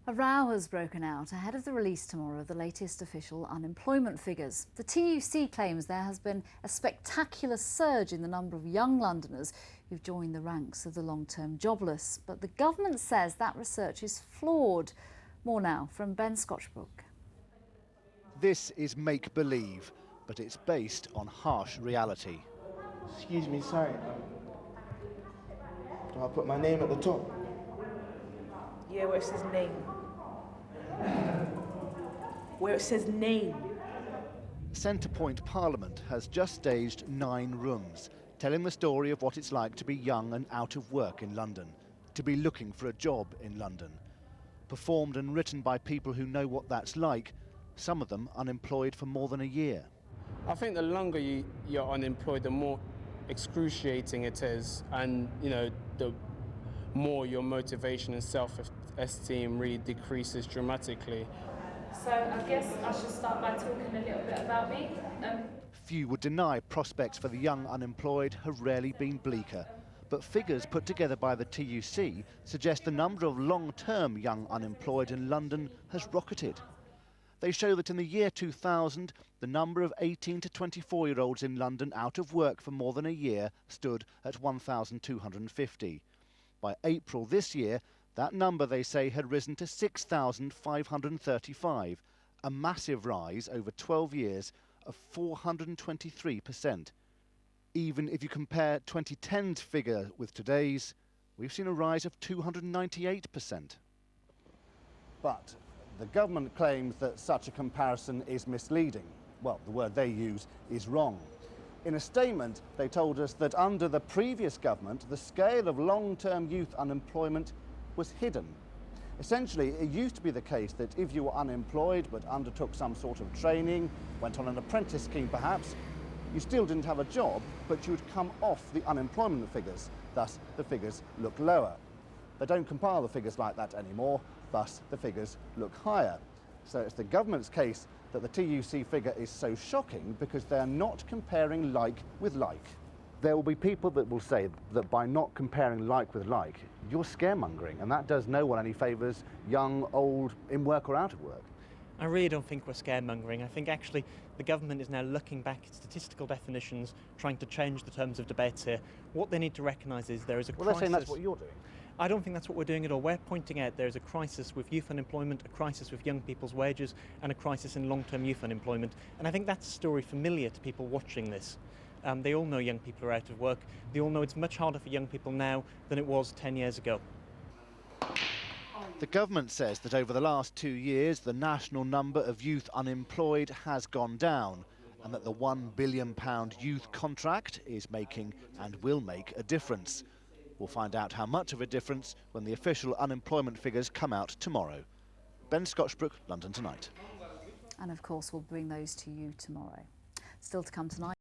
A row has broken out ahead of the release tomorrow of the latest official unemployment figures. The TUC claims there has been a spectacular surge in the number of young Londoners who've joined the ranks of the long-term jobless. But the government says that research is flawed. More now from Ben Scotchbrook. This is make-believe, but it's based on harsh reality. Excuse me, sorry. Do I put my name at the top? Yeah, where it says name. Where it says name. Centrepoint Parliament has just staged 9 rooms, telling the story of what it's like to be young and out of work in London, to be looking for a job in London. Performed and written by people who know what that's like, some of them unemployed for more than a year. I think the longer you're unemployed, the more excruciating it is, and the more your motivation and self-esteem really decreases dramatically. So I guess I should start by talking a little bit about me. Few would deny prospects for the young unemployed have rarely been bleaker. But figures put together by the TUC suggest the number of long-term young unemployed in London has rocketed. They show that in the year 2000, the number of 18 to 24-year-olds in London out of work for more than a year stood at 1,250. By April this year, that number, they say, had risen to 6,535, a massive rise over 12 years of 423%. Even if you compare 2010's figure with today's, we've seen a rise of 298%. But the government claims that such a comparison is misleading. Well, the word they use is wrong. In a statement, they told us that under the previous government, the scale of long-term youth unemployment was hidden. Essentially, it used to be the case that if you were unemployed but undertook some sort of training, went on an apprentice scheme perhaps, you still didn't have a job, but you would come off the unemployment figures. Thus, the figures look lower. They don't compile the figures like that anymore, thus the figures look higher. So it's the government's case that the TUC figure is so shocking because they're not comparing like with like. There will be people that will say that by not comparing like with like, you're scaremongering, and that does no one any favours, young, old, in work or out of work. I really don't think we're scaremongering. I think actually the government is now looking back at statistical definitions, trying to change the terms of debates here. What they need to recognise is there is a crisis. Well, they're saying that's what you're doing. I don't think that's what we're doing at all. We're pointing out there is a crisis with youth unemployment, a crisis with young people's wages, and a crisis in long-term youth unemployment. And I think that's a story familiar to people watching this. They all know young people are out of work. They all know it's much harder for young people now than it was 10 years ago. The government says that over the last 2 years, the national number of youth unemployed has gone down, and that the £1 billion youth contract is making and will make a difference. We'll find out how much of a difference when the official unemployment figures come out tomorrow. Ben Scotchbrook, London Tonight. And of course, we'll bring those to you tomorrow. Still to come tonight.